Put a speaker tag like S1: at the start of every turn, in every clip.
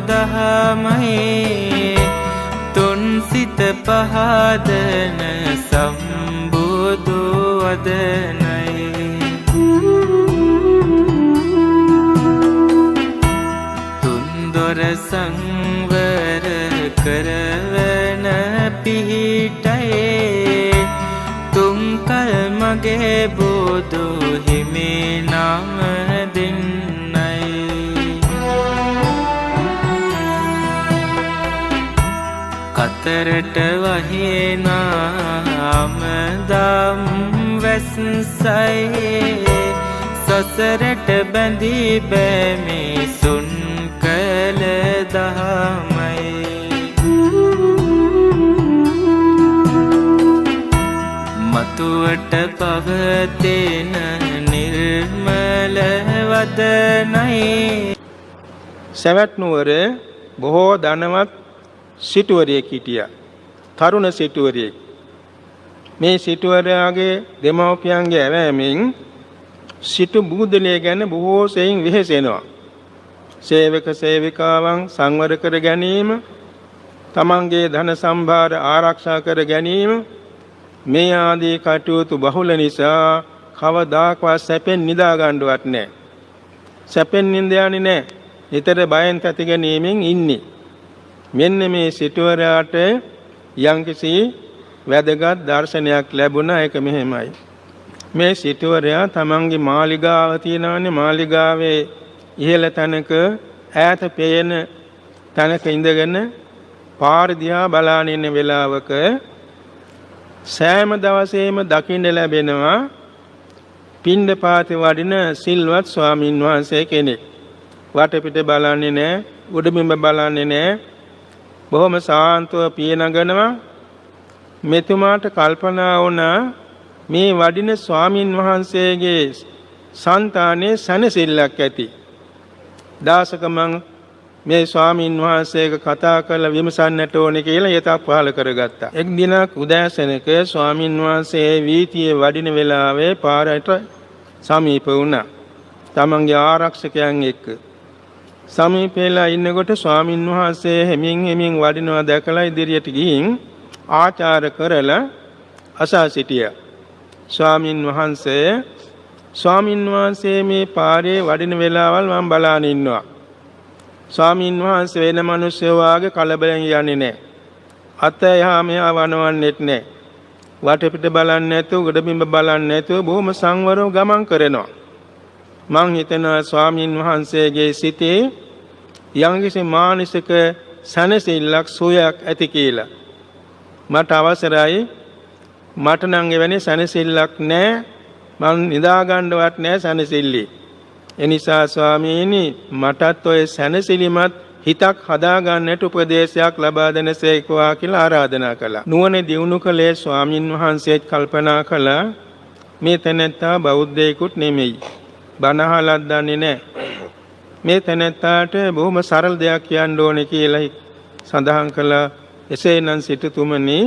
S1: දහමයි තුන් සිත පහදන සම්බුදු වදනයි තුන්දොර සංවර කරවන පිහිටයි තුන්කල් මගේ බුදු හිමි නම දෙන්නයි කතරට වහිනාම දම් වැස්සයි සසරට බැඳී බැමි සුන් කළ දහමයි මතුවට පවතින නිර්මල වදනයි
S2: සවැත් නුවර බොහෝ ධනවත් සිටුවරයෙක් හිටියා. තරුණ සිටුවරයෙක්. මේ සිටුවරයාගේ දෙමව්පියන්ගේ ඇවෑමෙන් සිටු බුදුදලේ ගැන බොහෝ සෙයින් වෙහෙසෙනවා. සේවක සේවිකාවන් සංවර කර ගැනීම, තමන්ගේ ධන සම්භාර ආරක්ෂා කර ගැනීම මේ ආදී කටයුතු බහුල නිසා කවදාකවත් සැපෙන් නිදා ගන්නවත් නැහැ. සැපෙන් නිඳ යන්නේ නැහැ. නිතර බයෙන් තැති ගැනීමෙන් ඉන්නේ. මෙන්න මේ සිටුවරයාට යම්කිසි වැදගත් දර්ශනයක් ලැබුණා. ඒක මෙහෙමයි. මේ සිටුවරයා තමන්ගේ මාලිගාව තියෙනවානේ. මාලිගාවේ ඉහළ තැනක ඈත පේන තැනක ඉඳගෙන පාර දිහා බලාගෙන ඉන්න වෙලාවක සෑම දවසේම දකින්න ලැබෙනවා පිණ්ඩපාතේ වඩින සිල්වත් ස්වාමින් වහන්සේ කෙනෙක්. වටපිට බලන්නේ නැහැ, උඩබිම බලන්නේ නැහැ. බොහොම සාන්තව පියනගනවා. මෙතුමාට කල්පනා වුණා මේ වඩින ස්වාමින් වහන්සේගේ సంతානයේ සනසිල්ලක් ඇති. දාසක මං මේ ස්වාමින් වහන්සේක කතා කරලා විමසන්නට ඕනේ කියලා යතක් පහල කරගත්තා. එක් දිනක් උදෑසනක ස්වාමින් වහන්සේ වීථියේ වඩින වෙලාවේ පාරට සමීප වුණා. තමන්ගේ ආරක්ෂකයන් එක්ක සමීපෙලා ඉන්නකොට ස්වාමින් වහන්සේ හැමින් වඩිනවා දැකලා ඉදිරියට ගිහින් ආචාර කරලා අසා සිටියා. ස්වාමින් වහන්සේ මේ පාරේ වඩින වෙලාවල් මම බලාගෙන ඉන්නවා. ස්වාමින් වහන්සේ වෙන මිනිස්සු වාගේ කලබලෙන් යන්නේ නැහැ. අත එහා මෙහා වනවන්නෙත් නැහැ. වටපිට බලන්නේ නැතුව, ගොඩබිම බලන්නේ නැතුව බොහොම සංවරව ගමන් කරනවා. මං හිතනවා ස්වාමින් වහන්සේගේ සිතේ යම්කිසි මානසික සනසිල්ලක් සුවයක් ඇති කියලා. මට අවසරයි. මට නම් එවැනි සනසිල්ලක් නැහැ. මං නිදා ගන්නවත් නැහැ සනසිල්ලේ. එනිසා ස්වාමීනි මටත් ඔය සැනසිලිමත් හිතක් හදා ගන්නට උපදේශයක් ලබා දෙනසේකවා කියලා ආරාධනා කළා. නුවණ දියුණු කළේ ස්වාමින් වහන්සේත් කල්පනා කළා මේ තැනැත්තා බෞද්ධයෙකුත් නෙමෙයි. බණ අහලත් දන්නේ නැහැ. මේ තැනැත්තාට බොහොම සරල දෙයක් කියන්න ඕනේ කියලා සඳහන් කළා. එසේනම් සිටුතුමනි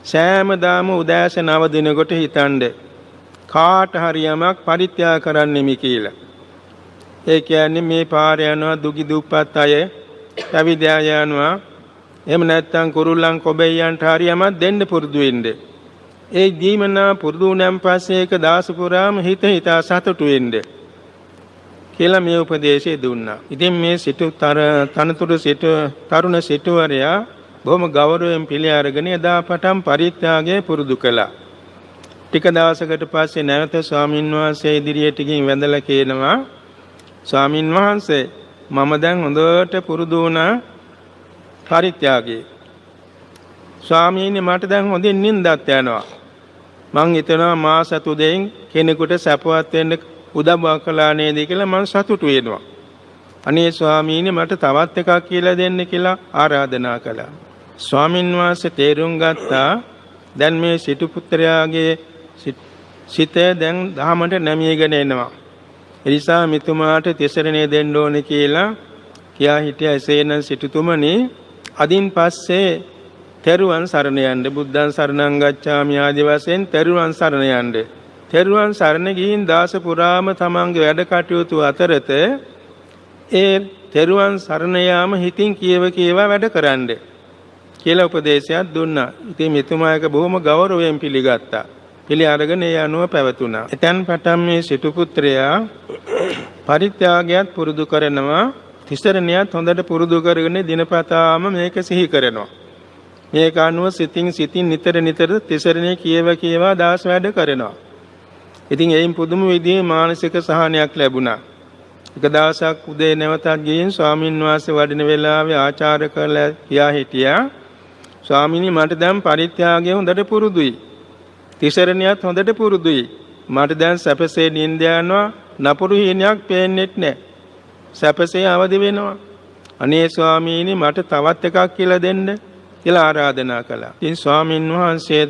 S2: සෑමදාම උදෑසන අවදිනකොට හිතන්නේ කාට හරි යමක් පරිත්‍යාග කරන්නෙමි කියලා. ඒ කියන්නේ මේ පාරේ යනවා දුගි දුප්පත් අය, පැවිදි අය යනවා. එහෙම නැත්නම් කුරුල්ලන් කොබෙයන්ට හරි යමක් දෙන්න පුරුදු වෙන්න. ඒ දීමනා පුරුදු වුණාන් පස්සේ ඒක දාස පුරාම හිතා සතුටු වෙන්න කියලා මේ උපදේශය දුන්නා. ඉතින් මේ තරුණ සිටුවරයා බොහොම ගෞරවයෙන් පිළි අරගෙන එදා පටන් පරිත්‍යාගය පුරුදු කළා. ටික දවසකට පස්සේ නැවත ස්වාමින් වහන්සේ ඉදිරියට ගිහින් වැඳලා කියනවා ස්වාමින් වහන්සේ මම දැන් හොඳට පුරුදු වුණා පරිත්‍යාගයේ. ස්වාමීනි මට දැන් හොඳින් නිින්දක් යනවා. මං හිතනවා මාස 3 කෙනෙකුට සපවත් වෙන්න උදව්වක් කළා නේද කියලා මං සතුටු වෙනවා. අනේ ස්වාමීනි මට තවත් එකක් කියලා දෙන්න කියලා ආරාධනා කළා. ස්වාමින් වහන්සේ තේරුම් ගත්තා දැන් මේ සිටු පුත්‍රයාගේ සිත දැන් දහමට නැමීගෙන එනවා. ඒ නිසා මිතුමාට තිසරණේ දෙන්න ඕනේ කියලා කියා හිටියා. එසේනම් සිටුතුමනි අදින් පස්සේ තෙරුවන් සරණ යන්න, බුද්ධං සරණං ගච්ඡාමි ආදි වශයෙන් තෙරුවන් සරණ යන්න. තෙරුවන් සරණ ගිහින් දාස පුරාම තමන්ගේ වැඩ කටයුතු අතරත ඒ තෙරුවන් සරණ යාම හිතින් කියවා වැඩ කරන්න කියලා උපදේශයක් දුන්නා. ඉතින් මෙතුමා එක බොහොම ගෞරවයෙන් පිළිගත්තා. පිළි අරගෙන ඒ අනුව පැවතුණා. එතෙන් පටන් මේ සිටු පුත්‍රයා පරිත්‍යාගයත් පුරුදු කරනවා. තිසරණියත් හොඳට පුරුදු කරගෙන දිනපතාම මේක සිහි කරනවා. මේක අනුව සිතින් නිතර තිසරණිය කියවා දාස වැඩ කරනවා. ඉතින් එයින් පුදුම විදිහේ මානසික සහනයක් ලැබුණා. එක දවසක් උදේ නැවතත් ගිහින් ස්වාමින් වහන්සේ වඩින වෙලාවේ ආචාර්ය කරලා කියා හිටියා, ස්වාමීනි මට දැන් පරිත්‍යාගය හොඳට පුරුදුයි. තිසරණියත් හොඳට පුරුදුයි. මට දැන් සැපසේ නිින්ද යනවා, නපුරු හීනයක් පේන්නෙත් නැහැ. සැපසේ අවදි වෙනවා. අනේ ස්වාමීනි මට තවත් එකක් කියලා දෙන්න කියලා ආරාධනා කළා. ඉතින් ස්වාමින් වහන්සේ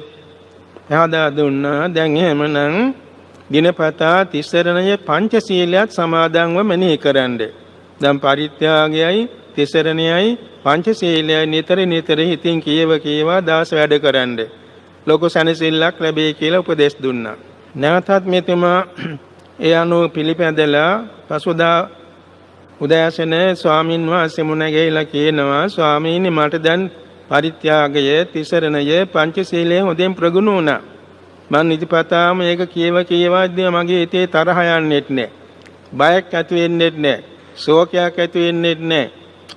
S2: එහදා දුන්නා, දැන් එහෙමනම් දිනපතා තිසරණයේ පංචශීලයක් සමාදන්ව මෙනෙහි කරන්න. දැන් පරිත්‍යාගයයි තිසරණයයි පංචශීලයයි නිතර හිතින් කියවා දාස වැඩ කරන්න. ලොකු සැනසෙල්ලක් ලැබෙයි කියලා උපදෙස් දුන්නා. නැවතත් මෙතුමා ඒ අනුව පිළිපැදලා පසුදා උදෑසන ස්වාමින් වහන්සේ මුණ ගැහිලා කියනවා, ස්වාමීනි මට දැන් පරිත්‍යාගය තිසරණය පංචශීලයේ හොඳින් ප්‍රගුණ වුණා. මම නිතිපතාම මේක කියවා මගේ හිතේ තරහ යන්නෙත් නැහැ. බයක් ඇති වෙන්නෙත් නැහැ. ශෝකයක් ඇති වෙන්නෙත් නැහැ.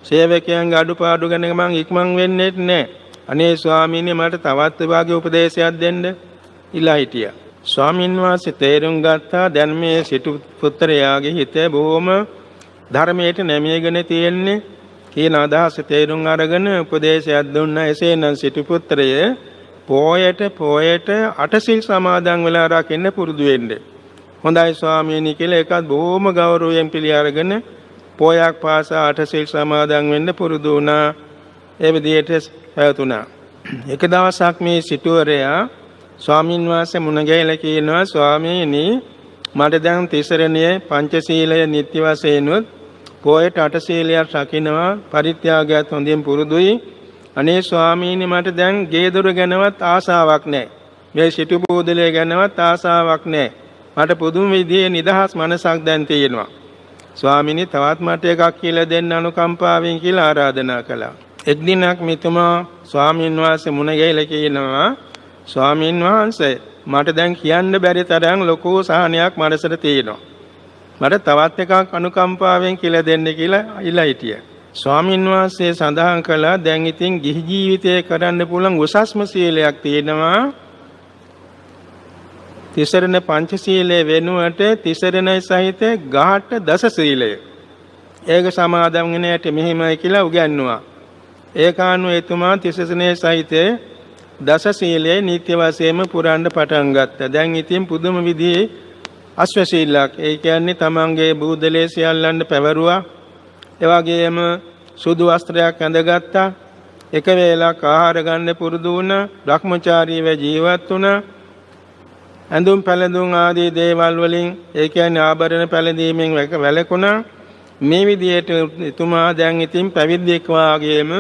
S2: සේවකයන්ගේ අඩුපාඩු ගැන මම ඉක්මන් වෙන්නෙත් නැහැ. අනේ ස්වාමීනි මට තවත් වාගේ උපදේශයක් දෙන්න ඉලා හිටියා. ස්වාමින් වහන්සේ තේරුම් ගත්තා දැන් මේ සිටු පුත්‍රයාගේ හිත බොහොම ධර්මයට නැමියගෙන තියෙන්නේ කියන අදහස තේරුම් අරගෙන උපදේශයක් දුන්නා. එසේනම් සිටු පුත්‍රය පොයට අටසිල් සමාදන් වෙලා රකින්න පුරුදු වෙන්න. හොඳයි ස්වාමීනි කියලා ඒකත් බොහොම ගෞරවයෙන් පිළි අරගෙන පොයක් පාසා අටසිල් සමාදන් වෙන්න පුරුදු වුණා. ඒ විදිහට පැවතුණා. එක දවසක් මේ සිටුවරයා ස්වාමින් වහන්සේ මුණ ගැහිලා කියනවා, ස්වාමීනි මට දැන් තිසරණයේ පංචශීලය නිත්‍ය වශයෙන්ුත් පොයට අටශීලයක් රකින්නවා, පරිත්‍යාගයත් හොඳින් පුරුදුයි. අනේ ස්වාමීනි මට දැන් ගේ දොර ගැනවත් ආසාවක් නැහැ. මේ සිටු බෝධලේ ගැනවත් ආසාවක් නැහැ. මට පුදුම විදිහේ නිදහස් මනසක් දැන් තියෙනවා. ස්වාමීනි තවත් මට එකක් කියලා දෙන්න අනුකම්පාවෙන් කියලා ආරාධනා කළා. එක් දිනක් මෙතුමා ස්වාමීන් වහන්සේ මුණ ගැහිලා කියනවා, ස්වාමීන් වහන්සේ මට දැන් කියන්න බැරි තරම් ලොකු සහනයක් මනසට තියෙනවා. මට තවත් එකක් අනුකම්පාවෙන් කියලා දෙන්න කියලා ඉල්ලා හිටියා. ස්වාමීන් වහන්සේ සඳහන් කළා, දැන් ඉතින් ගිහි ජීවිතේ කරන්න පුළුවන් උසස්ම සීලයක් තියෙනවා. තිසරණ පංචශීලයේ වෙනුවට තිසරණයි සහිත ගාඨ දස සීලය. ඒක සමාදන් වෙන ඇට මෙහිමයි කියලා උගන්වුවා. ඒකානුව එතුමා තිසරණේ සහිත දස සීලයේ නිත්‍ය වශයෙන්ම පුරන්න පටන් ගත්තා. දැන් ඉතින් පුදුම විදිහේ අශ්ව සීලයක්. ඒ කියන්නේ තමන්ගේ බූදලේ සියල්ලන් පැවරුවා. ඒ වගේම සුදු වස්ත්‍රයක් ඇඳගත්තා. එක වේලක් ආහාර ගන්න පුරුදු වුණා. භ්‍රමචාරීව ජීවත් වුණා. ඇඳුම් පැළඳුම් ආදී දේවල් වලින් ඒ කියන්නේ ආභරණ පැළඳීමෙන් වැළකුණා. මේ විදිහට එතුමා දැන් ඉතින් පැවිද්දෙක් වාගේම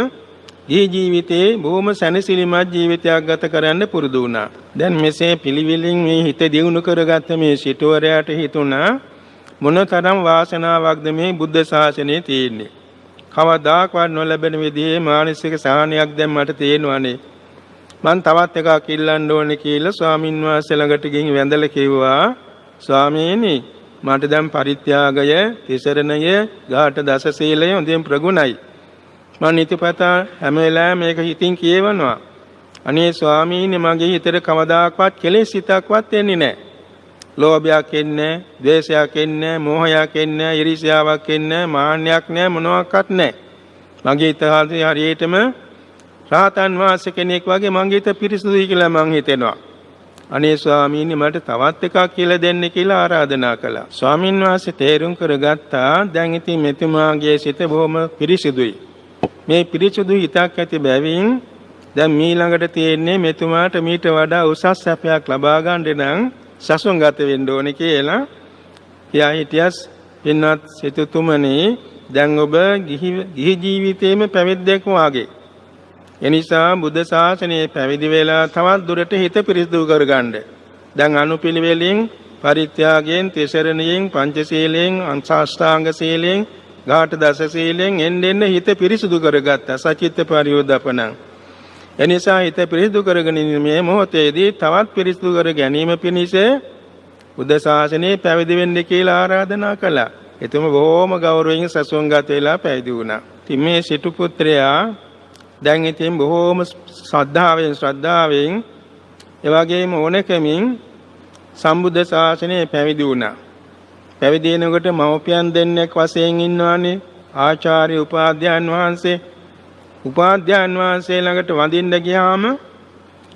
S2: ජීවිතේ බොහොම සැනසීමත් ජීවිතයක් ගත කරන්න පුරුදු වුණා. දැන් මෙසේ පිළිවිලින් මේ හිත දියුණු කරගත්ත මේ සිටුවරයාට හිතුණා, මොනතරම් වාසනාවක්ද මේ බුද්ධ ශාසනයේ තියෙන්නේ. කවදාකවත් නොලැබෙන විදිහේ මානසික සහනයක් දැන් මට තියෙනවානේ. මං තවත් එකක් ඉල්ලන්න ඕනේ කියලා ස්වාමින් වහන්සේ ළඟට ගිහින් වැඳලා කිව්වා, ස්වාමීනි මට දැන් පරිත්‍යාගය, තිසරණය, ගාඨ දස සීලය හොඳින් ප්‍රගුණයි. මම නිතිපතා හැම වෙලාවෙම මේක හිතින් කියවනවා. අනේ ස්වාමීනි මගේ හිතේ කවදාකවත් කෙලෙස් හිතක්වත් එන්නේ නැහැ. ලෝභයක් එන්නේ නැහැ, ද්වේෂයක් එන්නේ නැහැ, මෝහයක් එන්නේ නැහැ, ඊර්ෂ්‍යාවක් එන්නේ නැහැ, මාන්නයක් නැහැ, මොනවාක්වත් නැහැ. මගේ හිත හරියටම රාතන් වාස කෙනෙක් වගේ මගේ හිත පිරිසුදුයි කියලා මං හිතෙනවා. අනේ ස්වාමීනි මට තවත් එකක් කියලා දෙන්න කියලා ආරාධනා කළා. ස්වාමින් වහන්සේ තේරුම් කරගත්තා, දැන් ඉතින් මෙතුමාගේ සිත බොහොම පිරිසුදුයි. මේ පිරිසුදු හිතක් ඇති බැවින් දැන් ඊළඟට තියෙන්නේ මෙතුමාට මීට වඩා උසස් සැපයක් ලබා ගන්න නම් සසුන්ගත වෙන්න ඕනේ කියලා. එයා හිටියස් පින්වත් සිතුතුමනි, දැන් ඔබ ගිහි ජීවිතේම පැවිද්දෙක් වාගේ. එනිසා බුද්ධ ශාසනයේ පැවිදි වෙලා තවත් දුරට හිත පිරිසිදු කරගන්න. දැන් අනුපිළිවෙලින් පරිත්‍යාගයෙන්, තිසරණයෙන්, පංචශීලයෙන්, අංශාෂ්ටාංග සීලයෙන් ඝාට දස සීලෙන් එන්න හිත පිරිසුදු කරගත්තා. සචිත්ත පරියෝදපණං. එනිසා හිත පිරිසුදු කරගෙන මේ මොහොතේදී තවත් පිරිසුදු කර ගැනීම පිණිස බුද්ධ ශාසනයේ පැවිදි වෙන්න කියලා ආරාධනා කළා. එතුම බොහොම ගෞරවයෙන් සසුන්ගත වෙලා පැවිදි වුණා. ඉතින් මේ සිටු පුත්‍රයා දැන් ඉතින් බොහොම ශ්‍රද්ධාවෙන් එවැගේම ඕනකමින් සම්බුද්ධ ශාසනයේ පැවිදි වුණා. පැවිදි වෙනකොට මව්පියන් දෙන්නෙක් වශයෙන් ඉන්නවානේ ආචාර්ය උපාධ්‍යයන් වහන්සේ. උපාධ්‍යයන් වහන්සේ ළඟට වඳින්න ගියාම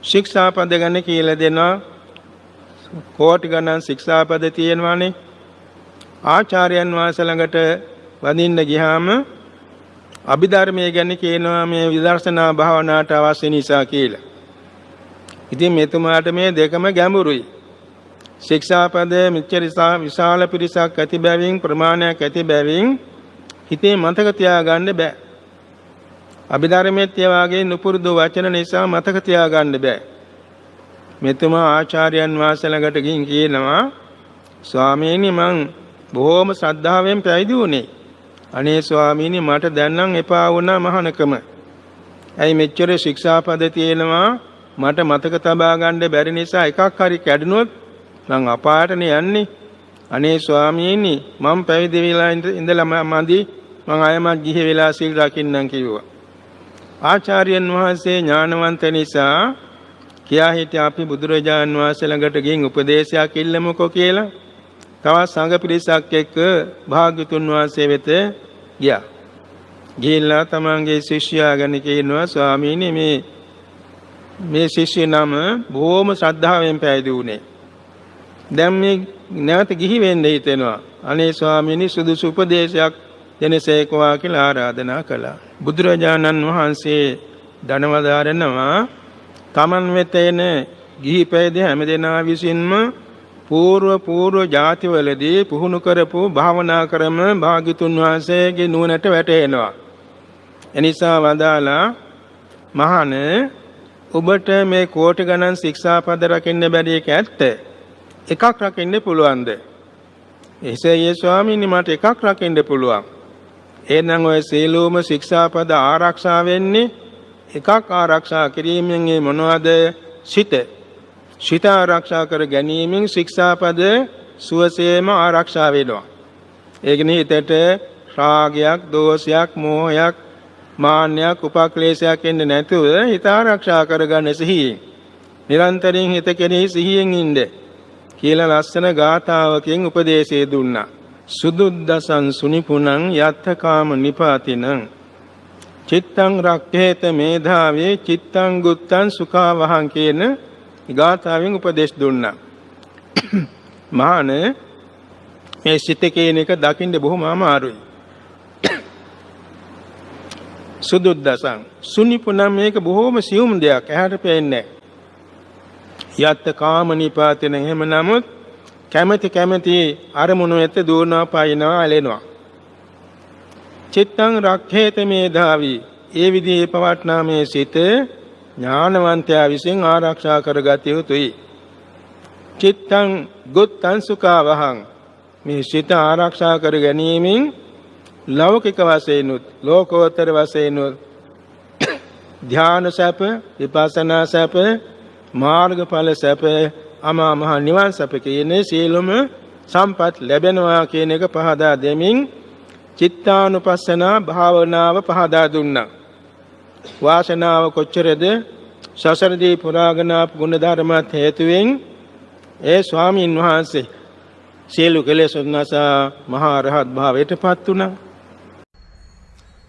S2: ශික්ෂාපද ගැන කියලා දෙනවා. කෝටි ගණන් ශික්ෂාපද තියෙනවානේ. ආචාර්යයන් වහන්සේ ළඟට වඳින්න ගියාම අභිධර්මයේ ගැන කියනවා මේ විදර්ශනා භාවනාවට අවශ්‍ය නිසා කියලා. ඉතින් මෙතුමාට මේ දෙකම ගැඹුරුයි. ශික්ෂාපද මෙච්චර විශාල පිරිසක් ඇති බැවින් ප්‍රමාණයක් ඇති බැවින් හිතේ මතක තියාගන්න බෑ. අභිධර්මයේත් ඒ වගේ නුපුරුදු වචන නිසා මතක තියාගන්න බෑ. මෙතුමා ආචාර්යයන් වහන්සේ ළඟට ගිහින් කියනවා ස්වාමීනි මං බොහොම ශ්‍රද්ධාවෙන් පැවිදි වුණේ. අනේ ස්වාමීනි මට දැන් නම් එපා වුණා මහානකම. ඇයි මෙච්චර ශික්ෂාපද තියෙනවා මට මතක තබා ගන්න බැරි නිසා එකක් හරි කැඩුනොත් මං අපායටනේ යන්නේ. අනේ ස්වාමීනි මම පැවිදි වෙලා ඉඳලා මදි මං ආයමත් ගිහි වෙලා සීල් රකින්නම් කිව්වා. ආචාර්යයන් වහන්සේ ඥානවන්ත නිසා කියා හිටියා අපි බුදුරජාන් වහන්සේ ළඟට ගිහින් උපදේශයක් ඉල්ලමුකෝ කියලා. තවත් සංඝ පිරිසක් එක්ක භාග්‍යතුන් වහන්සේ වෙත ගියා. ගිහිල්ලා තමන්ගේ ශිෂ්‍යයා ගැන කියනවා ස්වාමීනි මේ ශිෂ්‍ය නම බොහොම ශ්‍රද්ධාවෙන් පැවිදි වුණේ. දැන් මේ නැවත ගිහි වෙන්න හිතෙනවා. අනේ ස්වාමීනි සුදුසු උපදේශයක් දෙනසේකවා කියලා ආරාධනා කළා. බුදුරජාණන් වහන්සේ දනවදාරනවා තමන් වෙත එන ගිහි පැවිදි හැමදෙනා විසින්ම పూర్ව ජාතිවලදී පුහුණු කරපු භාවනා ක්‍රම භාග්‍යතුන් වහන්සේගේ නුවණට වැටෙනවා. එනිසා වදාලා මහාන ඔබට මේ කෝටි ගණන් ශික්ෂාපද රකින්න බැරි එක ඇත්ත. එකක් රකින්න පුළුවන්ද? එසේ ස්වාමීනි මට එකක් රකින්න පුළුවන්. එහෙනම් ඔය සීලෝම ශික්ෂාපද ආරක්ෂා වෙන්නේ එකක් ආරක්ෂා කිරීමෙන් මොනවද? සිත ආරක්ෂා කර ගැනීමෙන් ශික්ෂාපද සුවසේම ආරක්ෂා වෙනවා. ඒකනේ හිතට රාගයක්, දෝෂයක්, මෝහයක්, මාන්නයක්, උපක්ලේශයක් එන්නේ නැතුව හිත ආරක්ෂා කරගන්න සිහියෙන්. නිරන්තරයෙන් හිත කෙරෙහි සිහියෙන් ඉන්න කියලා ලස්සන ගාථාවකින් උපදේශය දුන්නා. සුදුද්දසං සුනිපුනං යත්තකාම නිපාතිනං චිත්තං රක්ඛේත මේධාවේ චිත්තං ගුත්තං සුඛාවහං කියන ගාථාවෙන් උපදේශ දුන්නා. මහාන මේ සිත කියන එක දකින්න බොහොම අමාරුයි. සුදුද්දසං සුනිපුනං මේක බොහොම සියුම් දෙයක්. ඇහැට පේන්නේ නැහැ. යත්ත කාම නිපාතන එහෙම නමුත් කැමැති අරමුණු වෙත දුවනවා පයින්නවා ඇලෙනවා. චිත්තං රක්ඛේත මේධාවි ඒ විදිහේ පවට්නා මේ සිත ඥානවන්තයා විසින් ආරක්ෂා කරගත යුතුයි. චිත්තං ගුත්තං සුඛාවහං මේ සිත ආරක්ෂා කර ගැනීමෙන් ලෞකික වශයෙන් ලෝකෝත්තර වශයෙන් ධ්‍යාන සැප, විපස්සනා සැප, මාර්ගඵල සැප, අමා මහ නිවන් සැප කියන සීලම සම්පත් ලැබෙනවා කියන එක පහදා දෙමින් චිත්තානුපස්සනා භාවනාව පහදා දුන්නා. වාසනාව කොච්චරද සසරදී පුරාගෙන ආපු ගුණ ධර්මات හේතුවෙන් ඒ ස්වාමීන් වහන්සේ සියලු කෙලෙස් නැසා මහා රහත් භාවයටපත් වුණා.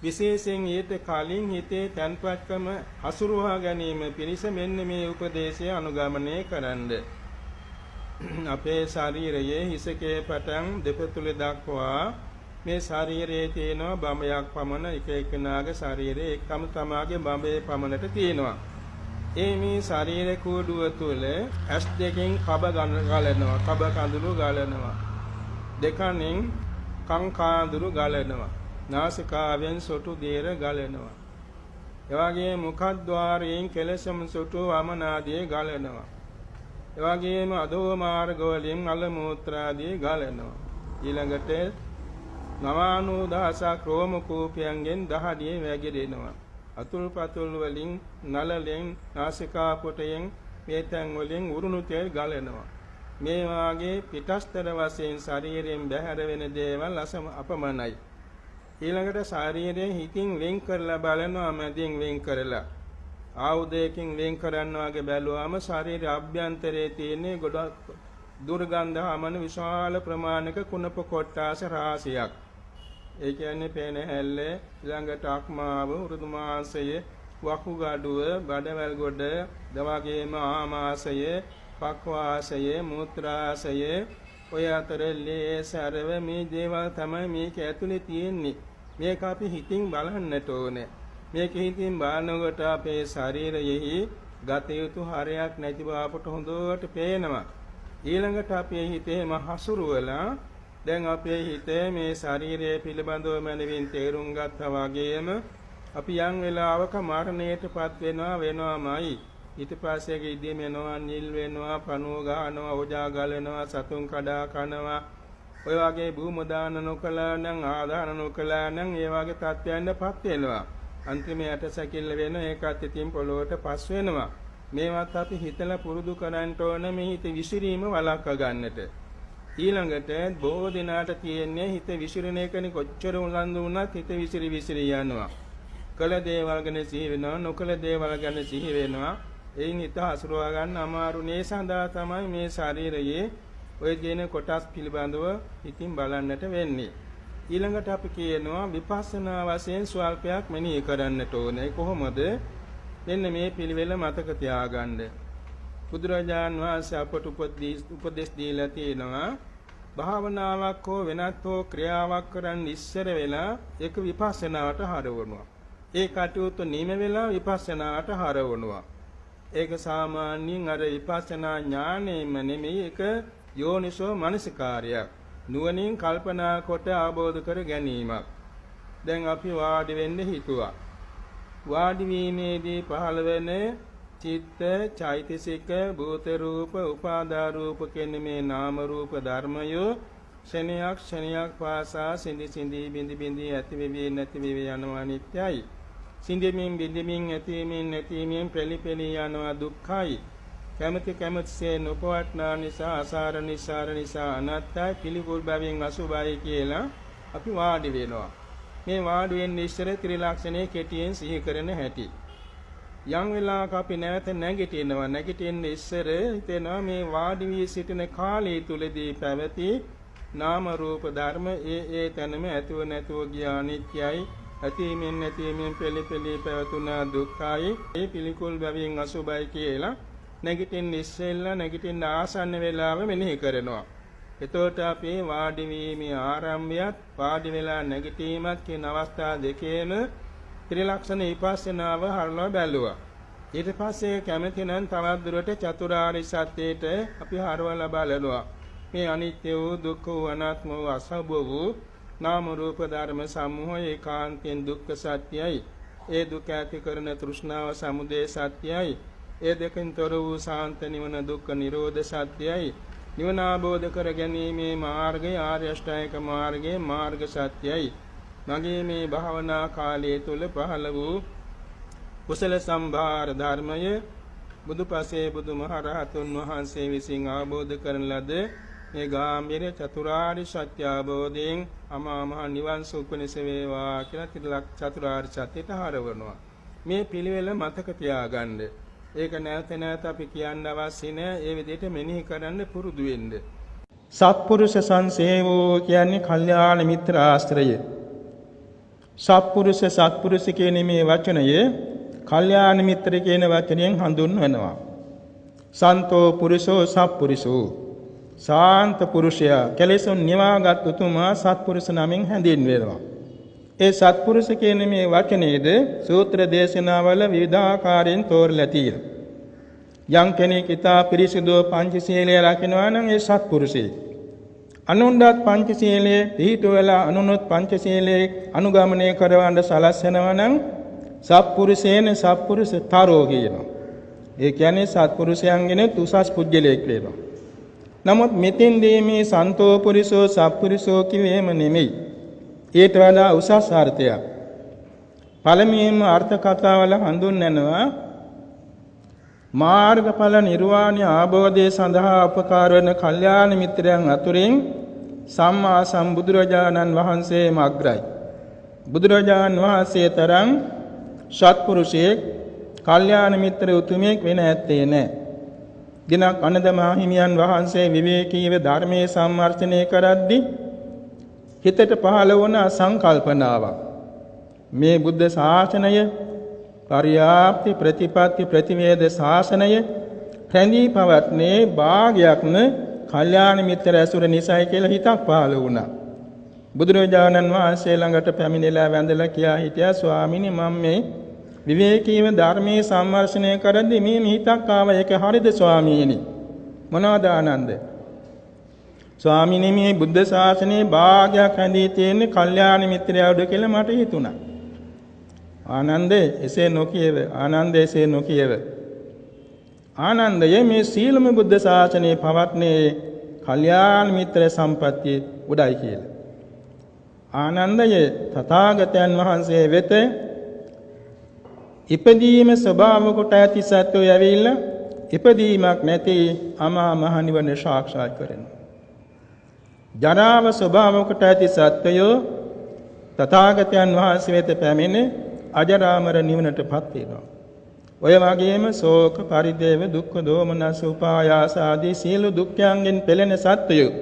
S2: විශේෂයෙන් ඊට කලින් හිතේ තන්පත්කම හසුරුවා ගැනීම පිණිස මෙන්න මේ උපදේශය අනුගමනය කරන්න. අපේ ශරීරයේ හිසකේ පටන් දෙපතුල දක්වා මේ ශරීරයේ තියෙන බඹයක් පමණ එක එකනාගේ ශරීරයේ එකම තමාගේ බඹේ පමණට තියෙනවා. මේ ශරීර කූඩුව තුළ ඇස් දෙකෙන් කබ ගලනවා, කබ කඳුළු ගලනවා. දෙකෙන් කං කාඳුළු ගලනවා. නාසිකාවෙන් සොටු දේර ගලනවා. එවාගේ මුඛද්්වාරයෙන් කෙලසම සොටු වමනාදී ගලනවා. එවාගේම අදෝ මාර්ග වලින් මල මූත්‍රාදී ගලනවා. ඊළඟට 99000ක් රෝම කූපයන්ගෙන් දහඩියේ වැగిරෙනවා. අතුල් පතුල් වලින් නලලෙන් නාසිකා පොටයෙන් මේ තැන් වලින් උරුණු තෙල් ගලනවා. මේ වාගේ පිටස්තර වශයෙන් ශරීරයෙන් බැහැර වෙන දේවල් අපමණයි. ඊළඟට ශරීරයෙන් හිතින් වෙන් කරලා බලනවා, මැදින් වෙන් කරලා ආයුධයකින් වෙන් කරනවා වගේ බැලුවාම ශරීරයේ අභ්‍යන්තරයේ තියෙන ගොඩක් දුර්ගන්ධ හමන විශාල ප්‍රමාණික කුණප කොට්ටාස රාශියක්. ඒ කියන්නේ පේන හැල්ල, ඊළඟට අක්මාව, උරුදු මාංශය, වකුගඩුව, බඩවැල් ගොඩ, දවගේම ආමාශය, පක්වාශය, මූත්‍රාශය, ඔය අතර ලේ සරව මේ දේවල් තමයි මේක ඇතුලේ තියෙන්නේ. මේක අපි හිතින් බලන්නට ඕනේ. මේක හිතින් බලනකොට අපේ ශරීරයෙහි ගත යුතු හරයක් නැති බව අපට හොඳට පේනවා. ඊළඟට අපේ හිතේම හසුරුවලා දැන් අපේ හිතේ මේ ශරීරය පිළිබඳව මනවින් තේරුම් ගත්තා වගේම අපි යම් වෙලාවක මරණයටපත් වෙනවාමයි. ඊට පස්සේ ඉදීම වෙනවා, නිල් වෙනවා, පණුව ගන්නවා, ඕජා ගලනවා, සතුන් කඩා කනවා. ඔය වගේ භූම දාන නොකලා නම්, ආදාන නොකලා නම් ඒ වගේ තත්ත්වයන්ටපත් වෙනවා. අන්තිමයට සැකිල්ල වෙන ඒකත් ඉතින් පොළොවට පස් වෙනවා. මේවත් අපි හිතලා පුරුදු කරන්න ඕන මේ හිත විසිරීම වළක්වා ගන්නට. ඊළඟට බොහෝ දිනාට තියෙන්නේ හිත විසිරෙන එකනේ. කොච්චර උනන්දු වුණත් හිත විසිරි යනවා. කළ දේවල් ගැන සිහි වෙනවා, නොකළ දේවල් ගැන සිහි වෙනවා. එයින් හිත හසුරවා ගන්න අමාරු. මේ සඳහා තමයි මේ ශරීරයේ ඔය කියන කොටස් පිළිබඳව ඉතින් බලන්නට වෙන්නේ. ඊළඟට අපි කියනවා විපස්සනා වශයෙන් ස්වල්පයක් මෙනෙහි කරන්නට ඕනේ. කොහොමද? මෙන්න මේ පිළිවෙල මතක තියාගන්න. බුදුරජාන් වහන්සේ අපට උපදෙස් දීලා තියෙනවා, භාවනාවක් හෝ වෙනත් හෝ ක්‍රියාවක් කරන්න ඉස්සර වෙලා ඒක විපස්සනාවට හරවනවා. ඒ කටයුතු නිම වෙලා විපස්සනාවට හරවනවා. ඒක සාමාන්‍යයෙන් අර විපස්සනා ඥාණයෙන්ම නෙමෙයි, ඒක යෝනිසෝ මනසිකාරයක්. නුවණින් කල්පනා කොට ආબોධ කර ගැනීමක්. දැන් අපි වාඩි වෙන්න හිතුවා. වාඩි වීමේදී පහළ වෙන චිත්ත, චෛතසික, භූත රූප, උපාදා රූප කියන මේ නාම රූප ධර්මයෝ ක්ෂණයක් පාසා සිඳි බිඳි ඇති වෙවි නැති වෙවි යනවා නිත්‍යයි. සිඳෙමින් බිඳෙමින් ඇතිවීමෙන් නැතිවීමෙන් පෙළි යනවා දුක්ඛයි. කැමැතිසේ නොපවත්නා නිසා, අසාර නිසා අනාත්තයි, පිළිකුල් බැවින් අසුභයි කියලා අපි වාඩි වෙනවා. මේ වාඩි වෙන්නේ ඉස්සර ත්‍රිලක්ෂණයේ කෙටියෙන් සිහි කරන හැටි. යම් වෙලාවක අපි නැවත නැගිටිනවා. නැගිටින්න ඉස්සර හිතෙනවා මේ වාඩි වී සිටින කාලය තුලදී පැවති නාම රූප ධර්ම ඒ තැනම ඇතුව නැතුව ගියා නිත්‍යයි. ඇතිවීමෙන් නැතිවීමෙන් පෙළි පැවතුනා දුක්ඛයි. ඒ පිළිකුල් බැවින් අසුභයි කියලා නැගිටින්න ඉස්සෙල්ලා නැගිටින්න ආසන්න වේලාව මෙනෙහි කරනවා. එතකොට අපි වාඩි වීමේ ආරම්භයත් වාඩි වෙලා නැගිටීමත් කියන අවස්ථා දෙකේම ත්‍රිලක්ෂණ විපස්සනාව හරලා බැලුවා. ඊට පස්සේ කැමැති නම් තවත් දුරට චතුරාර්ය සත්‍යයට අපි හරවලා බලනවා. මේ අනිත්‍ය වූ, දුක්ඛ වූ, අනාත්ම වූ, අසුභ වූ නාම රූප ධර්ම සමූහය ඒකාන්තයෙන් දුක්ඛ සත්‍යයි. ඒ දුක ඇති කරන තෘෂ්ණාව සමුදය සත්‍යයි. ඒ දෙකෙන් තොර වූ සාන්ත නිවන දුක්ඛ නිරෝධ සත්‍යයි. නිවන අවබෝධ කර ගැනීමේ මාර්ගය ආර්ය අෂ්ටාංගික මාර්ගයේ මාර්ග සත්‍යයි. මගේ මේ භාවනා කාලයේ තුල පහළ වූ කුසල සම්භාර ධර්මය බුදුපසේ බුදුමහරහතුන් වහන්සේ විසින් අවබෝධ කරන ලද මේ ගාම්භීර චතුරාර්ය සත්‍ය අවබෝධයෙන් අමා මහ නිවන් සුවපිනිස වේවා කියලා චතුරාර්ය සත්‍යයට හරවනවා. මේ පිළිවෙල මතක තියාගන්න. ඒක නැවත අපි කියන්න අවශ්‍ය නැහැ. ඒ විදිහට මෙනෙහි කරන්න පුරුදු වෙන්න. සත්පුරුෂ සංසේවෝ කියන්නේ කල්යාණ මිත්‍ර ආශ්‍රය. සත්පුරුෂ කියන මේ වචනය කල්යාණ මිත්‍ර කියන වචනයෙන් හඳුන්වනවා. සන්තෝ පුරුෂෝ සත්පුරුෂෝ. ශාන්ත පුරුෂයා කෙලෙසුන් නිවාගත් උතුමා සත්පුරුෂ නමින් හැඳින්වෙනවා. ඒ සත්පුරුෂ කියන මේ වචනේද සූත්‍ර දේශනාවල විවිධාකාරයෙන් තෝරලා තියෙනවා. යම් කෙනෙක් ඊතා පිරිසිදු පංචශීලය රකින්නවා නම් ඒ සත්පුරුෂයෙක්. අනුන්වත් පංචශීලයේ පිළිතුවලා අනුනොත් පංචශීලයේ අනුගමනය කරවන්න සලස්වනවා නම් සත්පුරුෂේන සත්පුරුෂතරෝ කියනවා. ඒ කියන්නේ සත්පුරුෂයන්ගෙන උසස් පුජ්‍යලයක් වෙනවා. නමුත් මෙතෙන්දී මේ සන්තෝ පුරිසෝ සත්පුරුෂෝ කිවේම නෙමෙයි. ඊට වඩා උසස් අර්ථයක්. පළමුවෙන්ම අර්ථ කතාවල හඳුන්වනවා මාර්ගඵල නිර්වාණය ආબોධය සඳහා උපකාර වන කල්යාණ මිත්‍රයන් අතුරින් සම්මා සම්බුදුරජාණන් වහන්සේම අග්‍රයි. බුදුරජාණන් වහන්සේ තරම් සත්පුරුෂයෙක් කල්යාණ මිත්‍ර උතුමෙක් වෙන ඇත්තේ නැහැ. දිනක් අනද මහහිමියන් වහන්සේ විවේකීව ධර්මයේ සම්මර්ථනය කරද්දී හිතට පහළ වුණ සංකල්පනාවක්. මේ බුද්ධ ශාසනය පරියාප්ති ප්‍රතිපත්ති ප්‍රතිවේද ශාසනය රැඳී පවත්නේ භාගයක්ම කල්යාණ මිත්‍ර ඇසුර නිසයි කියලා හිතක් පහළ වුණා. බුදුරජාණන් වහන්සේ ළඟට පැමිණිලා වැඳලා කියා හිටියා ස්වාමීනි මම මේ විවේකීව ධර්මයේ සම්මර්ෂණය කරද්දී මේ හිතක් ආවා ඒක හරිද ස්වාමීනි මොනවද ආනන්ද ස්වාමීනි මේ බුද්ධ ශාසනයේ භාගයක් රැඳී තියෙන්නේ කල්යාණ මිත්‍රයවද කියලා මට හිතුණා. ආනන්දේ එසේ නොකියව ආනන්දේ නොකියව ආනන්දයේ මේ සීලම බුද්ධ ශාසනයේ පවත්නේ කල්යාණ මිත්‍ර සම්පත්තිය උඩයි කියලා. ආනන්දයේ තථාගතයන් වහන්සේ වෙත ඉපදීම ස්වභාව කොට ඇති සත්වෝ යවිලා ඉපදීමක් නැති අමා මහ නිවන සාක්ෂාත් කරනවා. ජරාව ස්වභාව කොට ඇති සත්වයෝ තථාගතයන් වහන්සේ වෙත පැමිණ අජරාමර නිවනටපත් වෙනවා. ඔය වගේම ශෝක පරිදේව දුක්ඛ දෝමනස උපායාස ආදී සියලු දුක්ඛයන්ගෙන් පෙළෙන සත්වයෝ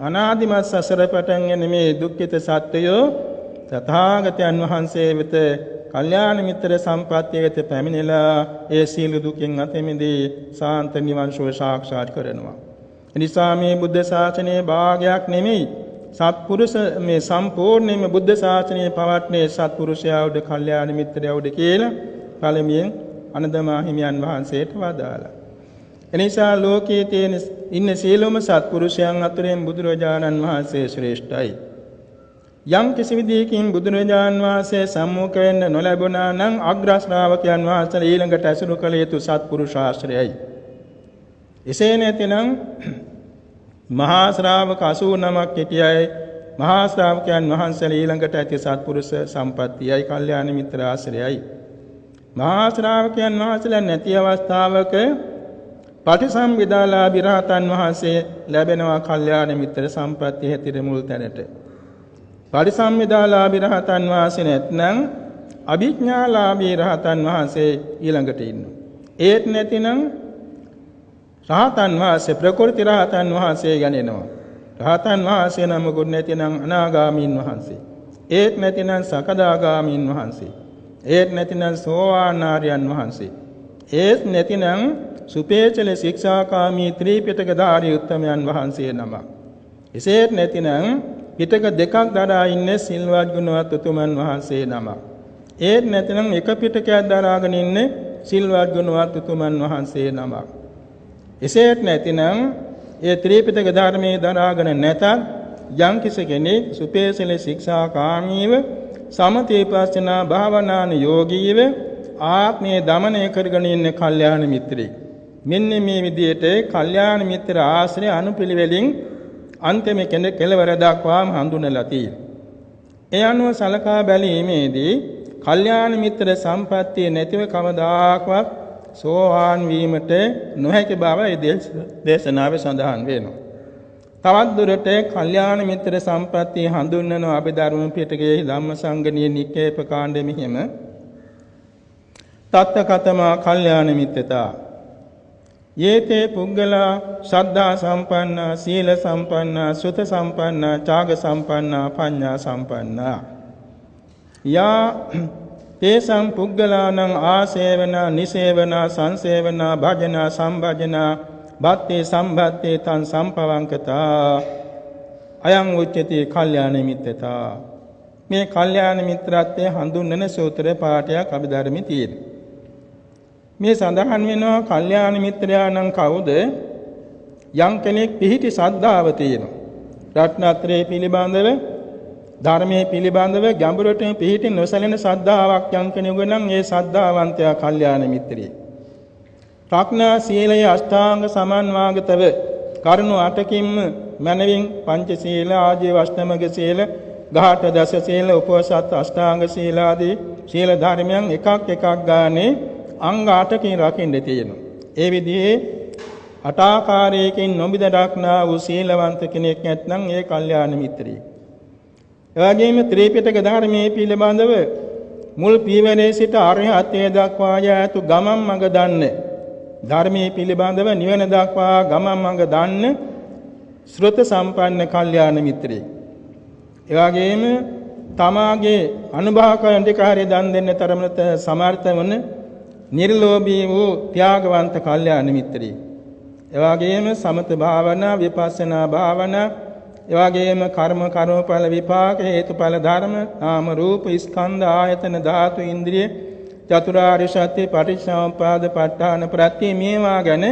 S2: අනාදිමත් සසර පටන්ගෙන මේ දුක්ඛිත සත්වයෝ තථාගතයන් වහන්සේ වෙත කල්යාණ මිත්‍ර සම්පත්තිය වෙත පැමිණලා ඒ සියලු දුකින් අත මිදී සාන්ත නිවන් සුව සාක්ෂාත් කරනවා. එනිසා මේ බුද්ධ ශාසනයේ භාගයක් නෙමෙයි සත්පුරුෂ මේ සම්පූර්ණයෙන්ම බුද්ධ ශාසනයේ පවත්නේ සත්පුරුෂයාවද කල්යාණ මිත්‍රයවද කියලා පළමුවෙන් අනදමා හිමියන් වහන්සේට වදාලා. එනිසා ලෝකයේ තියෙන ඉන්න සියලුම සත්පුරුෂයන් අතරින් බුදුරජාණන් වහන්සේ ශ්‍රේෂ්ඨයි. යම් කිසි විදියකින් බුදුරජාණන් වහන්සේ සම්මුඛ වෙන්න නොලැබුණා නම් අග්‍ර ශ්‍රාවකයන් වහන්සේලා ඊළඟට ඇසුරු කළ යුතු සත්පුරුෂ ආශ්‍රයයි. එසේ නැතිනම් මහා ශ්‍රාවක 89ක් සිටියයි මහා ශ්‍රාවකයන් වහන්සේලා ඊළඟට ඇති සත්පුරුෂ සම්පත්තියයි කල්යාණ මිත්‍ර ආශ්‍රයයි. මහා ශ්‍රාවකයන් වහන්සේලා නැති අවස්ථාවක පටිසම්භිදාලාභී රහතන් වහන්සේ ලැබෙනවා කල්යාණ මිත්‍ර සම්පත්තිය හැටියට මුල් තැනට. පටිසම්භිදාලාභී රහතන් වහන්සේ නැත්නම් අභිඥාලාභී රහතන් වහන්සේ ඊළඟට ඉන්නවා. ඒත් නැතිනම් රහතන් වහන්සේ ප්‍රකෘති රහතන් වහන්සේ ගණනවා. රහතන් වහන්සේ නමකුත් නැතිනම් අනාගාමීන් වහන්සේ. ඒත් නැතිනම් සකදාගාමීන් වහන්සේ. ඒත් නැතිනම් සෝවාන් ආර්යයන් වහන්සේ. ඒත් නැතිනම් සුපේචල ශික්ෂාකාමී ත්‍රිපිටකධාරී උත්තමයන් වහන්සේ නමක්. එසේත් නැතිනම් පිටක දෙකක් දරා ඉන්නේ සිල්වත් ගුණවත් උතුමන් වහන්සේ නමක්. ඒත් නැතිනම් එක පිටකයක් දරාගෙන ඉන්නේ සිල්වත් ගුණවත් උතුමන් වහන්සේ නමක්. එසේත් නැතිනම් ඒ ත්‍රිපිටක ධර්මයේ දරාගෙන නැතත් යම් කෙනෙක් සුපේසල ශික්ෂාකාමීව සමතේ පස්සනා භාවනාන යෝගීව ආත්මයේ දමනය කරගෙන ඉන්න කල්යාණ මිත්‍රෙක්. මෙන්න මේ විදිහට කල්යාණ මිත්‍ර ආශ්‍රය අනුපිළිවෙලින් අන්තිම කෙලවර දක්වාම හඳුන්වලා තියෙනවා. ඒ අනුව සලකා බැලීමේදී කල්යාණ මිත්‍ර සම්පත්තිය නැතිව කවදාකවත් සෝවාන් වීමට නොහැකි බව ඒ දේශනාවේ සඳහන් වෙනවා. තවත් දුරට කල්යාණ මිත්‍ර සම්පත්තිය හඳුන්වන අභිධර්ම පිටකයේ ධම්මසංගණී නිකේප කාණ්ඩෙ මෙහිම තත්තකතමා කල්යාණ මිත්‍රතා යේතේ පුද්ගලා ශ්‍රද්ධා සම්පන්නා සීල සම්පන්නා සුත සම්පන්නා ත්‍යාග සම්පන්නා පඤ්ඤා සම්පන්නා යා තේසං පුද්ගලානං ආසේවනා නිසේවනා සංසේවනා භජනා සම්භජනා බත්තේ සම්බත්තේ තං සම්පවංකතා අයං උච්චති කල්යාණ මිත්‍රතා. මේ කල්යාණ මිත්‍රත්වයේ හඳුන්වන සූත්‍ර පාඨයක් අභිධර්මයේ තියෙනවා. මේ සඳහන් වෙනවා කල්යාණ මිත්‍රයා නම් කවුද? යම් කෙනෙක් පිහිටි ශ්‍රද්ධාව තියෙනවා. රත්නත්‍රයේ පිළිබඳව ධර්මයේ පිළිබඳව ගැඹුරට පිහිටි නොසැලෙන ශ්‍රද්ධාවක් යම් කෙනෙකුට නම් ඒ ශ්‍රද්ධාවන්තයා කල්යාණ මිත්‍රයෙක්. ප්‍රඥා සීලයේ අෂ්ටාංග සමන්වාගතව කරුණු 8කින්ම මනවින් පංචශීල ආජීව අෂ්ටමක සීල ගාඨ දස සීල, උපෝසථ අෂ්ටාංග සීලාදී සීල ධර්මයන් එකක් එකක් ගානේ අංග 8කින් රකින්න තියෙනවා. ඒ විදිහේ අටාකාරයකින් නොබිද රක්නා වූ සීලවන්ත කෙනෙක් නැත්නම් ඒ කල්යාණ මිත්‍රයෙක්. එවැගේම ත්‍රිපිටක ධර්මයේ පිළිබඳව මුල් පීවරේ සිට අරහත්ත්වයට දක්වා යතු ගමන් මඟ දන්න ධර්මයේ පිළිබඳව නිවන දක්වා ගමන් මඟ දන්න ශ්‍රොත සම්පන්න කල්යාණ මිත්‍රයෙක්. එවැගේම තමාගේ අනුභව කරන දෙක හරිය දන් දෙන්න තරමට සමර්ථ වන නිර්ලෝභී වූ ත්‍යාගවන්ත කල්යාණ මිත්‍රයෙක්. එවැගේම සමත භාවනා, විපස්සනා භාවනා, එවැගේම කර්මඵල විපාක හේතුඵල ධර්ම, නාම රූප ස්කන්ධ ආයතන ධාතු ඉන්ද්‍රිය චතුරාර්ය සත්‍ය පටිච්චසමුප්පාද ප ဋ ාණ ප්‍රත්‍ය මේවා ගැන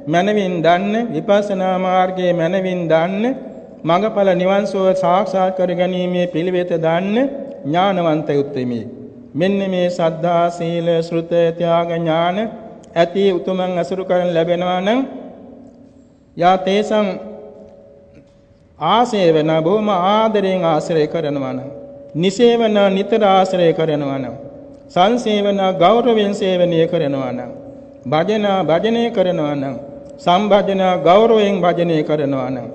S2: මනවින් දන්න, විපස්සනා මාර්ගයේ මනවින් දන්න, මඟඵල නිවන් සුව සාක්ෂාත් කර ගැනීමේ පිළිවෙත දන්න ඥානවන්ත උත්තමී. මෙන්න මේ සද්ධා, සීල, ශ්‍රුත, ත්‍යාග ඥාන ඇති උතුමන් අසුරු කරන් ලැබෙනවා නම් යා තේසං ආසේවන බොහොම ආදරෙන් ආශ්‍රය කරනවා නම්, නිසේවන නිතර ආශ්‍රය කරනවා නම්, සංසේවන ගෞරවයෙන් සේවනය කරනවා නම්, භජනය කරනවා නම්, සම්භජන ගෞරවයෙන් භජනය කරනවා නම්,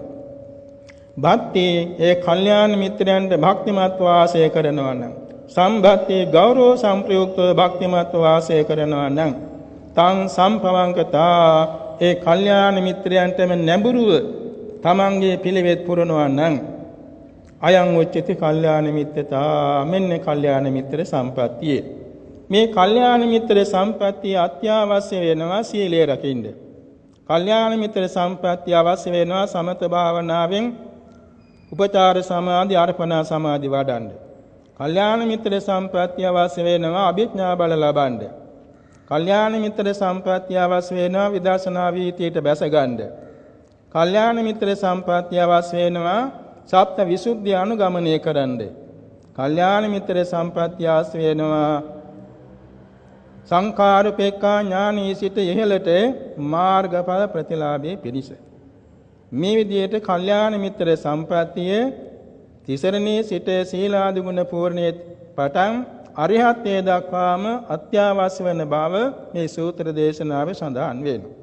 S2: භක්ති ඒ කල්යාණ මිත්‍රයන්ට භක්තිමත් වාසය කරනවා නම්, සම්භක්ති ගෞරව සංප්‍රයුක්තව භක්තිමත් වාසය කරනවා නම්, තං සම්පවංකතා ඒ කල්යාණ මිත්‍රයන්ටම නැඹුරුව තමන්ගේ පිළිවෙත් පුරනවා නම්, අයං උච්චති කල්යාණ මිත්‍රතා, මෙන්න කල්යාණ මිත්‍ර සම්පත්තිය. මේ කල්යාණ මිත්‍ර සම්පත්තිය අත්‍යවශ්‍ය වෙනවා සීලය රකින්න. කල්යාණ මිත්‍ර සම්පත්තිය අවශ්‍ය වෙනවා සමත භාවනාවෙන් උපචාර සමාධි, අර්පණා සමාධි වඩන්න. කල්යාණ මිත්‍ර සම්පත්තිය අවශ්‍ය වෙනවා අභිඥා බල ලබන්න. කල්යාණ මිත්‍ර සම්පත්තිය අවශ්‍ය වෙනවා විදර්ශනා වීතියට බැස ගන්න. කල්යාණ මිත්‍ර සම්පත්තිය අවශ්‍ය වෙනවා සප්ත විසුද්ධිය අනුගමනය කරන්න. කල්යාණ මිත්‍ර සම්පත්තිය අවශ්‍ය වෙනවා සංඛාරුපේක්ඛා ඥානී සිට ඉහළට මාර්ගඵල ප්‍රතිලාභයේ පිරිස. මේ විදිහට කල්යාණ මිත්‍ර සම්පත්තිය තිසරණේ සිට සීලාදි ගුණ පූර්ණයේ පටන් අරිහත්ත්වයට දක්වාම අත්‍යවශ්‍ය වන බව මේ සූත්‍ර දේශනාවේ සඳහන් වෙනවා.